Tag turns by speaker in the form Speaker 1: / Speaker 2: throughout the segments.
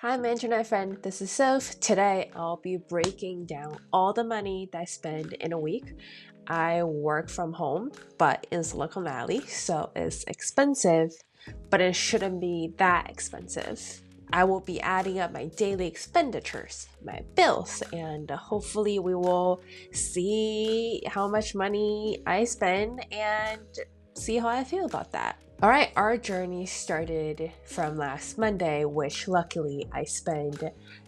Speaker 1: Hi, my internet friend. This is Soph. Today, I'll be breaking down all the money that I spend in a week. I work from home, but in Silicon Valley, so it's expensive, but it shouldn't be that expensive. I will be adding up my daily expenditures, my bills, and hopefully we will see how much money I spend and see how I feel about that. All right, our journey started from last Monday, which luckily I spent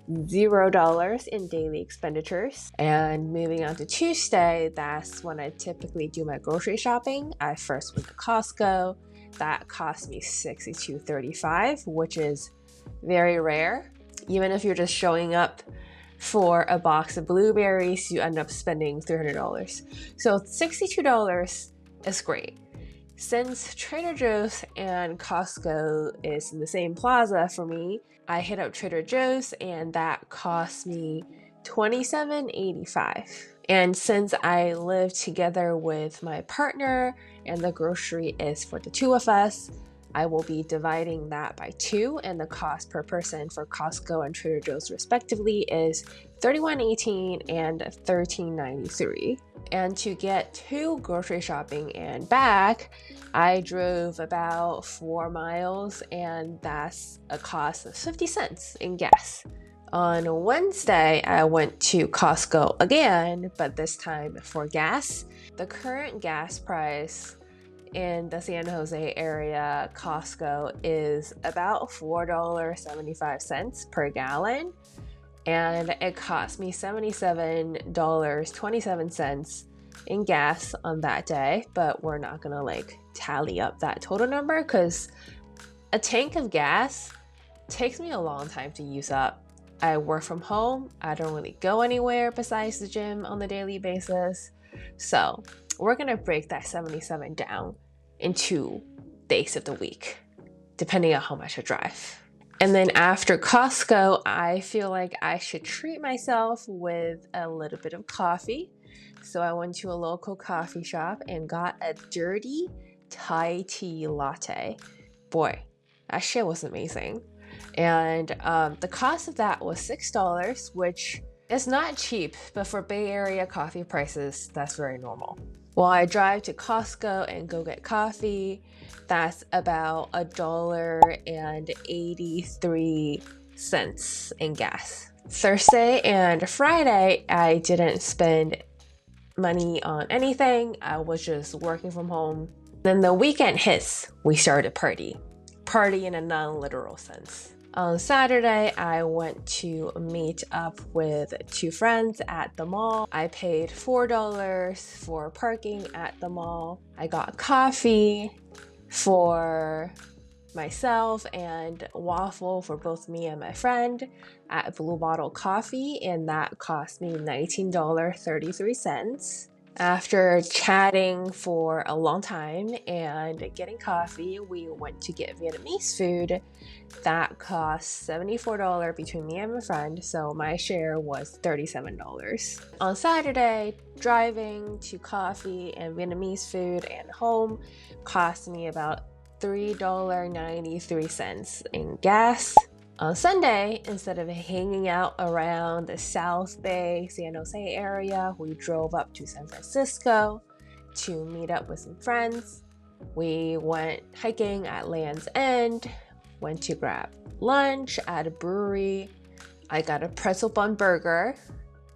Speaker 1: $0 in daily expenditures. And moving on to Tuesday, that's when I typically do my grocery shopping. I first went to Costco. That cost me $62.35, which is very rare. Even if you're just showing up for a box of blueberries, you end up spending $300. So $62 is great. Since Trader Joe's and Costco is in the same plaza for me, I hit up Trader Joe's and that cost me $27.85. And since I live together with my partner and the grocery is for the two of us, I will be dividing that by 2, and the cost per person for Costco and Trader Joe's respectively is $31.18 and $13.93. And to get to grocery shopping and back, I drove about 4 miles, and that's a cost of 50 cents in gas. On Wednesday, I went to Costco again, but this time for gas. The current gas price in the San Jose area Costco is about $4.75 per gallon, and it cost me $77.27 in gas on that day. But we're not gonna tally up that total number because a tank of gas takes me a long time to use up. I work from home. I don't really go anywhere besides the gym on a daily basis, so we're gonna break that 77 down into days of the week, depending on how much I drive. And then after Costco, I feel like I should treat myself with a little bit of coffee. So I went to a local coffee shop and got a dirty Thai tea latte. Boy, that shit was amazing. And the cost of that was $6, which is not cheap, but for Bay Area coffee prices, that's very normal. While I drive to Costco and go get coffee, that's about $1.83 in gas. Thursday and Friday, I didn't spend money on anything. I was just working from home. Then the weekend hits, we started party in a non-literal sense. On Saturday, I went to meet up with 2 friends at the mall. I paid $4 for parking at the mall. I got coffee for myself and waffle for both me and my friend at Blue Bottle Coffee, and that cost me $19.33. After chatting for a long time and getting coffee, we went to get Vietnamese food. That cost $74 between me and my friend, so my share was $37. On Saturday, driving to coffee and Vietnamese food and home cost me about $3.93 in gas. On Sunday, instead of hanging out around the South Bay, San Jose area, we drove up to San Francisco to meet up with some friends. We went hiking at Land's End, went to grab lunch at a brewery. I got a pretzel bun burger.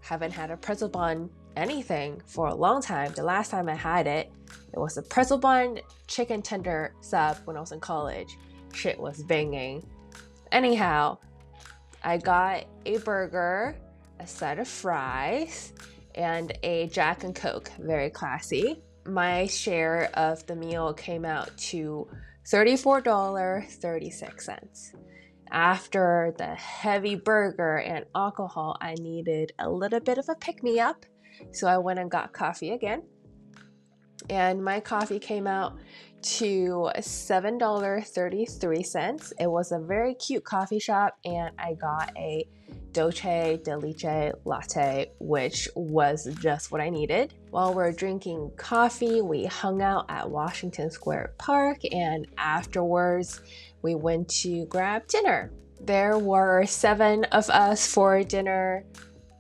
Speaker 1: Haven't had a pretzel bun anything for a long time. The last time I had it, it was a pretzel bun chicken tender sub when I was in college. Shit was banging. Anyhow, I got a burger, a set of fries, and a Jack and Coke. Very classy. My share of the meal came out to $34.36. After the heavy burger and alcohol, I needed a little bit of a pick-me-up, so I went and got coffee again. And my coffee came out to $7.33. It was a very cute coffee shop, and I got a dolce de leche latte, which was just what I needed. While we're drinking coffee, we hung out at Washington Square Park, and afterwards we went to grab dinner. There were 7 of us for dinner.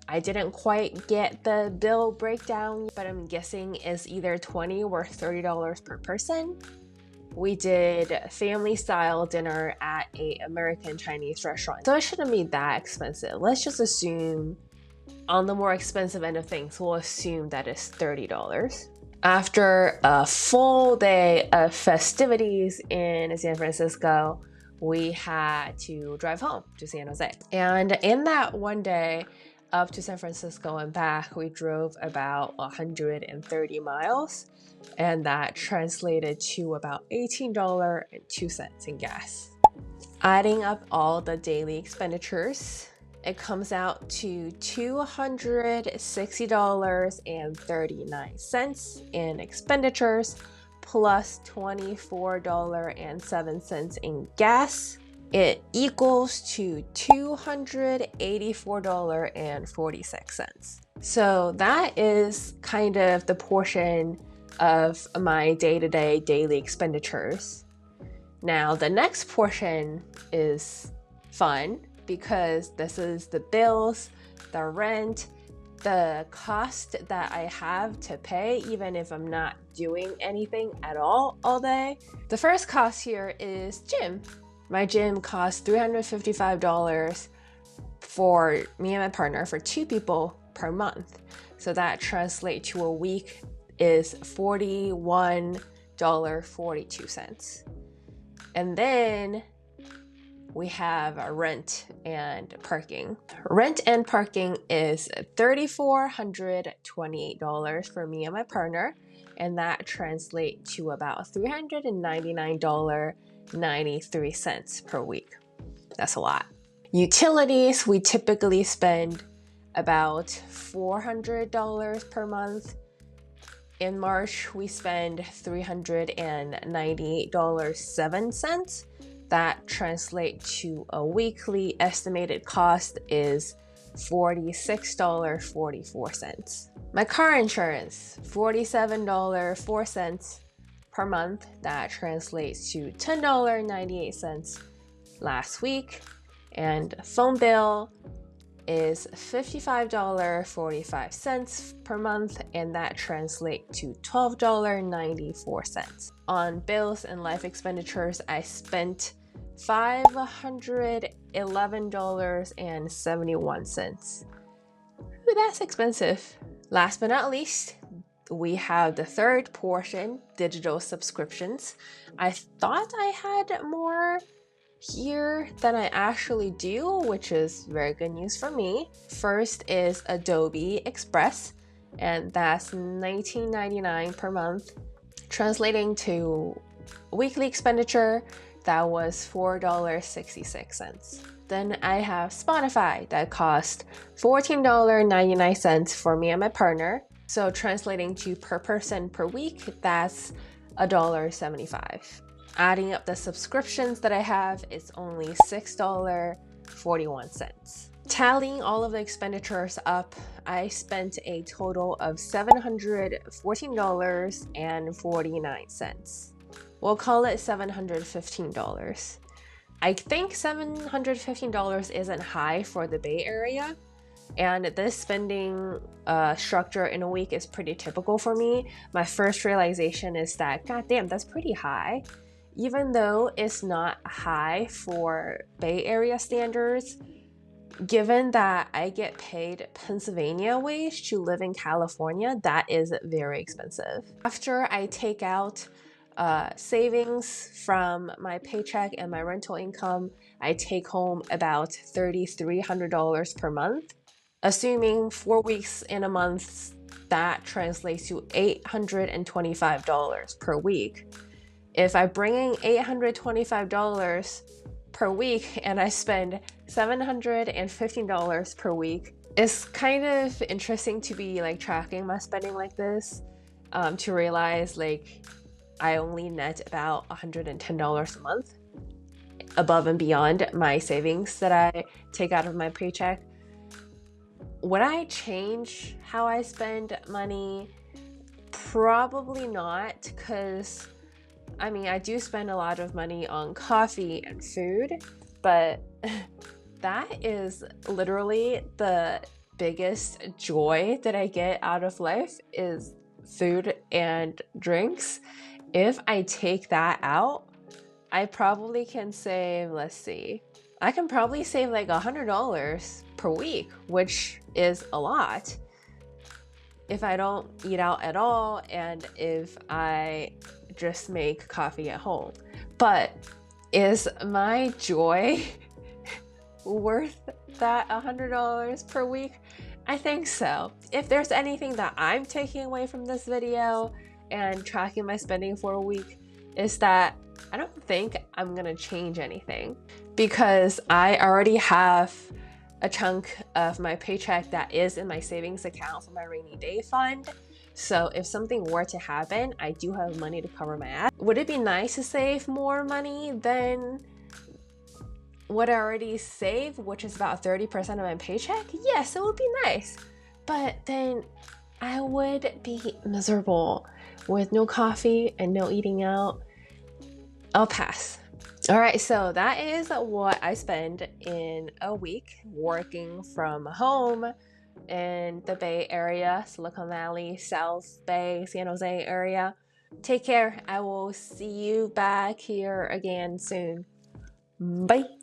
Speaker 1: I didn't quite get the bill breakdown, but I'm guessing it's either $20 or $30 per person. We did family style dinner at a American Chinese restaurant. So it shouldn't be that expensive. Let's just assume on the more expensive end of things, we'll assume that it's $30. After a full day of festivities in San Francisco, we had to drive home to San Jose. And in that one day up to San Francisco and back, we drove about 130 miles, and that translated to about $18.02 in gas. Adding up all the daily expenditures, it comes out to $260.39 in expenditures, plus $24.07 in gas. It equals to $284.46. So that is kind of the portion of my day-to-day daily expenditures. Now, the next portion is fun because this is the bills, the rent, the cost that I have to pay even if I'm not doing anything at all day. The first cost here is gym. My gym costs $355 for me and my partner, for 2 people per month. So that translates to a week is $41.42. And then we have rent and parking. Rent and parking is $3,428 for me and my partner, and that translates to about $399.93 per week. That's a lot. Utilities, we typically spend about $400 per month. In March, we spend $398.07. That translates to a weekly estimated cost is $46.44. My car insurance, $47.04 per month. That translates to $10.98 last week. And phone bill is $55.45 per month, and that translates to $12.94. On bills and life expenditures, I spent $511.71. Ooh, that's expensive. Last but not least, we have the third portion, digital subscriptions. I thought I had more here than I actually do, which is very good news for me. First is Adobe Express, and that's $19.99 per month, translating to weekly expenditure that was $4.66. Then I have Spotify that cost $14.99 for me and my partner. So translating to per person per week, that's $1.75. Adding up the subscriptions that I have, it's only $6.41. Tallying all of the expenditures up, I spent a total of $714.49. We'll call it $715. I think $715 isn't high for the Bay Area, and this spending structure in a week is pretty typical for me. My first realization is that, goddamn, that's pretty high. Even though it's not high for Bay Area standards, given that I get paid Pennsylvania wage to live in California, that is very expensive. After I take out savings from my paycheck and my rental income, I take home about $3,300 per month. Assuming 4 weeks in a month, that translates to $825 per week. If I bring in $825 per week and I spend $715 per week, it's kind of interesting to be like tracking my spending like this, to realize like I only net about $110 a month above and beyond my savings that I take out of my paycheck. Would I change how I spend money? Probably not, because I mean, I do spend a lot of money on coffee and food, but That is literally the biggest joy that I get out of life is food and drinks. If I take that out, I probably can save, let's see, I can probably save like $100 per week, which is a lot if I don't eat out at all and if I just make coffee at home. But is my joy worth that $100 per week? I think so. If there's anything that I'm taking away from this video and tracking my spending for a week, is that I don't think I'm gonna change anything because I already have a chunk of my paycheck that is in my savings account for my rainy day fund. So if something were to happen, I do have money to cover my ass. Would it be nice to save more money than what I already save, which is about 30% of my paycheck? Yes, it would be nice. But then I would be miserable with no coffee and no eating out. I'll pass. All right, so that is what I spend in a week working from home in the Bay Area, Silicon Valley, South Bay, San Jose area. Take care. I will see you back here again soon. Bye.